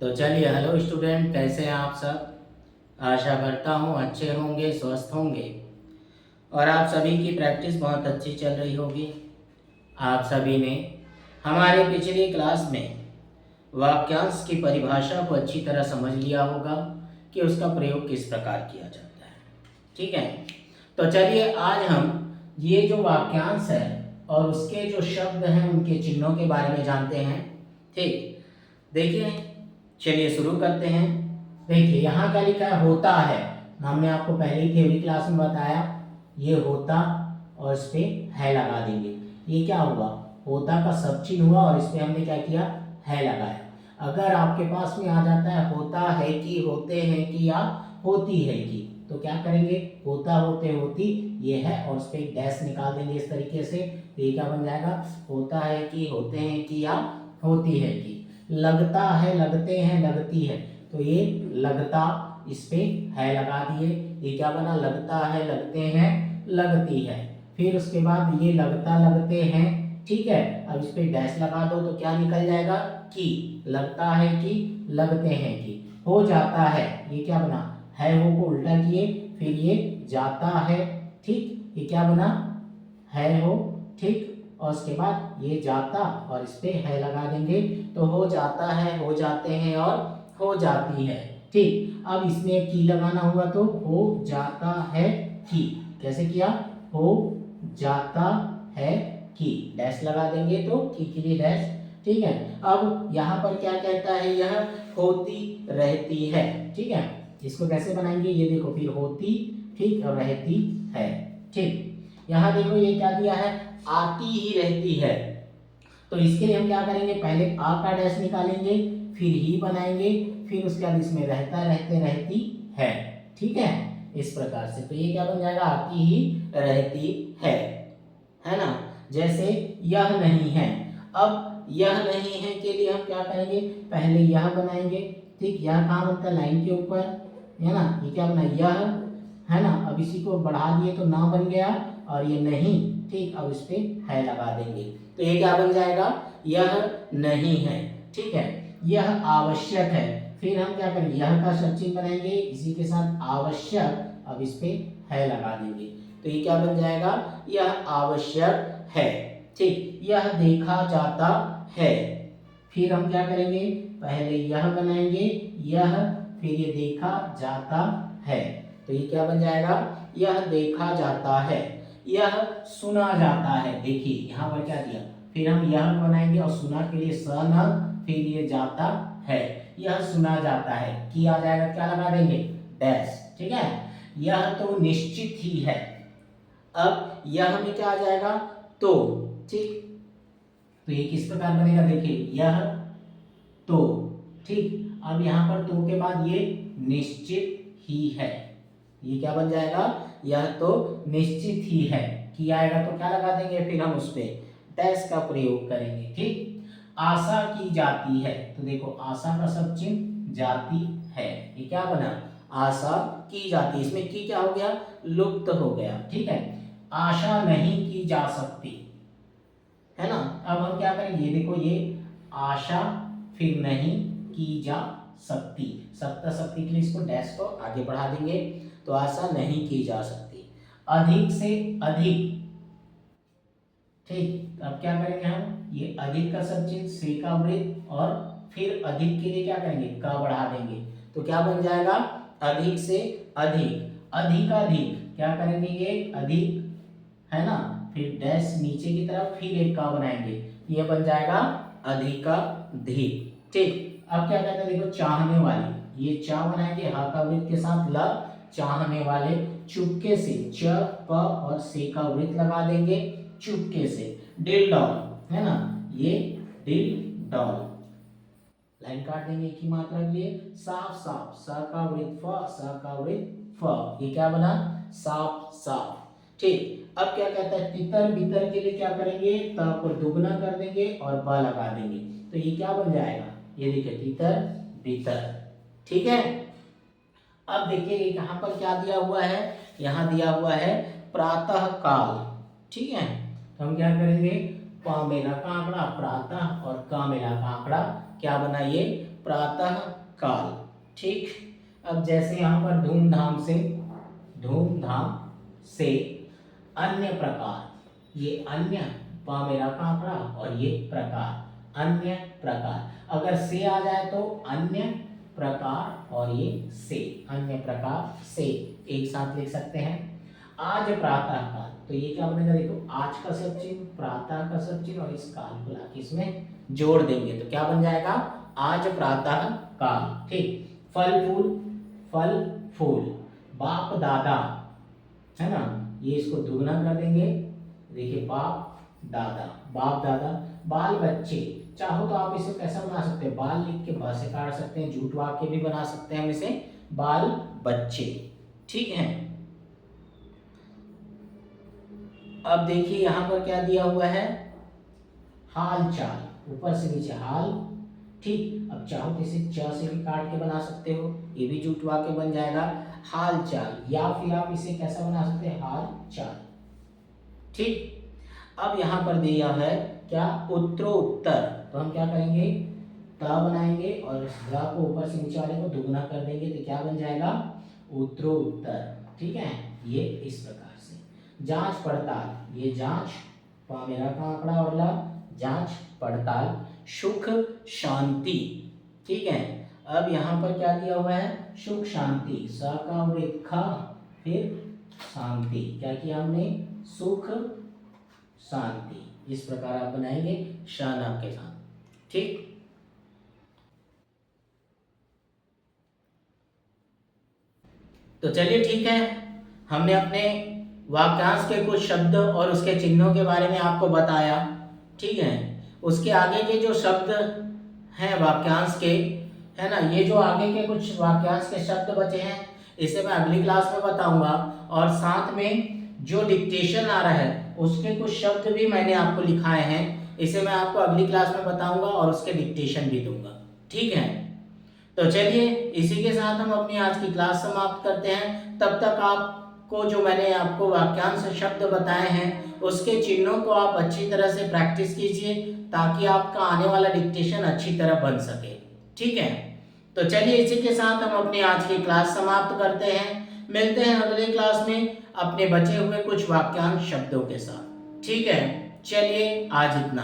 तो चलिए, hello student, कैसे हैं आप सब। आशा करता हूँ अच्छे होंगे, स्वस्थ होंगे और आप सभी की प्रैक्टिस बहुत अच्छी चल रही होगी। आप सभी ने हमारे पिछली क्लास में वाक्यांश की परिभाषा को अच्छी तरह समझ लिया होगा कि उसका प्रयोग किस प्रकार किया जाता है। ठीक है, तो चलिए आज हम ये जो वाक्यांश है और उसके जो शब्द हैं उनके चिन्हों के बारे में जानते हैं। ठीक, देखिए, चलिए शुरू करते हैं। देखिए यहाँ क्या लिखा है, होता है। हमने आपको पहले ही थ्योरी क्लास में बताया, ये होता और इस पे है लगा देंगे। ये क्या हुआ, होता का सब चिन्ह हुआ और इस पे हमने क्या किया, है लगाया। अगर आपके पास में आ जाता है होता है कि, होते हैं कि, या होती है कि, तो क्या करेंगे, होता होते होती ये है और उस पे एक डैश निकाल देंगे इस तरीके से। तो ये क्या बन जाएगा, होता है कि, होते हैं कि, या होती है कि। लगता है, लगते हैं, लगती है, तो ये लगता, इस पे है लगा दिए। ये क्या बना, लगता है, लगते हैं, लगती है। फिर उसके बाद ये लगता, लगते हैं, ठीक है। अब इस पे डैश लगा दो तो क्या निकल जाएगा, कि। लगता है कि, लगते हैं कि। हो जाता है, ये क्या बना, है हो को उल्टा किए, फिर ये जाता है, ठीक। ये क्या बना, है हो, ठीक। और उसके बाद ये जाता और इस पे है लगा देंगे, तो हो जाता है, हो जाते हैं और हो जाती है। ठीक, अब इसमें की लगाना हुआ तो हो जाता है कि। कैसे किया, हो जाता है कि, डैश लगा देंगे तो की के लिए डैश। ठीक है, अब यहाँ पर क्या कहता है, यह होती रहती है। ठीक है, इसको कैसे बनाएंगे, ये देखो, फिर होती, ठीक, और रहती है। ठीक, यहाँ देखो ये क्या दिया है, आती ही रहती है। तो इसके लिए हम क्या करेंगे, पहले आ का डैश निकालेंगे, फिर ही बनाएंगे, फिर उसके बाद इसमें रहता, रहते, रहती है। ठीक है, इस प्रकार से। तो ये क्या बन जाएगा, आती ही रहती है ना। जैसे यह नहीं है, अब यह नहीं है के लिए हम क्या करेंगे, पहले यह बनाएंगे। ठीक, यह कहाँ बनता है, लाइन के ऊपर, है ना। ये क्या बना, यह, है ना। अब इसी को बढ़ा दिए तो ना बन गया, और ये नहीं, ठीक। अब इस पे है लगा देंगे, तो ये क्या बन जाएगा, यह नहीं है। ठीक है, यह आवश्यक है, फिर हम क्या करेंगे, यह का सचिन बनाएंगे, इसी के साथ आवश्यक, अब इस पे है लगा देंगे, तो ये क्या बन जाएगा, यह आवश्यक है। ठीक, यह देखा जाता है, फिर हम क्या करेंगे, पहले यह बनाएंगे, यह, फिर ये देखा जाता है, तो ये क्या बन जाएगा, यह देखा जाता है। यह सुना जाता है, देखिए यहाँ पर क्या दिया, फिर हम यह बनाएंगे और सुना के लिए स न, फिर ये जाता है, यह सुना जाता है, कि आ जाएगा, क्या लगा देंगे, डैश। ठीक है, यह तो निश्चित ही है। अब यह में क्या आ जाएगा, तो। ठीक, तो ये किस प्रकार बनेगा, देखिए, यह तो, ठीक। अब यहाँ पर तो के बाद ये निश्चित ही है, ये क्या बन जाएगा, यह तो निश्चित ही है, कि आएगा तो क्या लगा देंगे, फिर हम उस पे डैश का प्रयोग करेंगे। ठीक, आशा की जाती है, तो देखो आशा का सब चिन्ह जाती है, ये क्या बना, आशा की जाती है, इसमें की क्या हो गया, लुप्त हो गया। ठीक है, आशा नहीं की जा सकती, है ना। अब हम क्या करेंगे, ये देखो, ये आशा, फिर नहीं की जा सकती, सत्ता शक्ति के लिए इसको डैश को आगे बढ़ा देंगे, तो आशा नहीं की जा सकती। अधिक से अधिक, ठीक। अब क्या करेंगे हम, ये अधिक का सब चिन्ह से का वृत्त, और फिर अधिक के लिए क्या करेंगे, का बढ़ा देंगे, तो क्या बन जाएगा, अधिक से अधिक, अधिकाधिक, क्या करेंगे, ये अधिक, है ना, फिर डैश नीचे की तरफ, फिर एक का बनाएंगे, ये बन जाएगा अधिकाधिक। ठीक, अब क्या कहते हैं, देखो, चाहने वाली, ये चा बनाएंगे, हा का वृत्त के साथ ल, चाहने वाले, चुपके से, च प और से का वृत्त लगा देंगे, चुपके से। डिल डॉल, है ना, ये डिल डॉल, लाइन काट देंगे एक ही मात्रा के लिए। साफ साफ, स का वृत्त फ, स का वृत्त फ, ये क्या बना, साफ साफ। ठीक, अब क्या कहता है, तितर बितर के लिए क्या करेंगे, त को दुगना कर देंगे और ब लगा देंगे, तो ये क्या बन जाएगा, ये देखिए, तितर बितर। ठीक है, अब देखिए यहाँ पर क्या दिया हुआ है, यहाँ दिया हुआ है प्रातः काल। ठीक है, तो हम क्या करेंगे, प मेला का आंकड़ा प्रातः और क मेला का आंकड़ा क्या बना, ये प्रातः काल। ठीक, अब जैसे यहाँ पर धूमधाम से अन्य प्रकार, ये अन्य पा मेरा का आंकड़ा और ये प्रकार, अन्य प्रकार। अगर से आ जाए तो अन्य प्रकार और ये से, अन्य प्रकार से एक साथ लिख सकते हैं। आज प्रातः काल, तो ये क्या बनेगा, देखो आज का सब चिन्ह, प्रातः का सब चिन्ह और इस काल को लाके इसमें जोड़ देंगे तो क्या बन जाएगा, आज प्रातः काल। ठीक, फल फूल, बाप दादा, है ना, ये इसको दुगना कर देंगे, देखिए बाप दादा, बाल बच्चे, चाहो तो आप इसे कैसा बना सकते हैं, बाल लिख के ब से काट सकते हैं, झूठ वाक्य भी बना सकते हैं हम इसे, बाल बच्चे। ठीक है, अब देखिए यहां पर क्या दिया हुआ है, हाल चाल, ऊपर से नीचे हाल। ठीक, अब चाहो तो इसे च से भी काट के बना सकते हो, ये भी झूठ वाक्य बन जाएगा, हाल चाल, या फिर आप इसे कैसा बना सकते हैं, हाल चाल। ठीक, अब यहाँ पर दिया है क्या, उत्तरोत्तर, तो हम क्या करेंगे, त बनाएंगे और इस ध को ऊपर से नीचे वाले को दुगना कर देंगे तो क्या बन जाएगा, उत्तरोत्तर। ठीक है, ये इस प्रकार से। जांच पड़ताल, ये जांच पा मेरा का आंकड़ा और ला, जांच पड़ताल, सुख शांति। ठीक है, अब यहाँ पर क्या दिया हुआ है, सुख शांति, स का रेखा फिर शांति, क्या किया हमने, सुख शांति, इस प्रकार आप बनाएंगे शाना के साथ। ठीक, तो चलिए ठीक है, हमने अपने वाक्यांश के कुछ शब्द और उसके चिन्हों के बारे में आपको बताया। ठीक है, उसके आगे के जो शब्द हैं वाक्यांश के, है ना, ये जो आगे के कुछ वाक्यांश के शब्द बचे हैं इसे मैं अगली क्लास में बताऊंगा, और साथ में जो डिक्टेशन आ रहा है उसके कुछ शब्द भी मैंने आपको लिखाए हैं, इसे मैं आपको अगली क्लास में बताऊंगा और उसके डिक्टेशन भी दूंगा। ठीक है, तो चलिए इसी के साथ हम अपनी आज की क्लास समाप्त करते हैं। तब तक आपको जो मैंने आपको वाक्यांश शब्द बताए हैं उसके चिन्हों को आप अच्छी तरह से प्रैक्टिस कीजिए ताकि आपका आने वाला डिक्टेशन अच्छी तरह बन सके। ठीक है, तो चलिए इसी के साथ हम अपनी आज की क्लास समाप्त करते हैं। मिलते हैं अगले क्लास में अपने बचे हुए कुछ वाक्यांश शब्दों के साथ। ठीक है, चलिए आज इतना।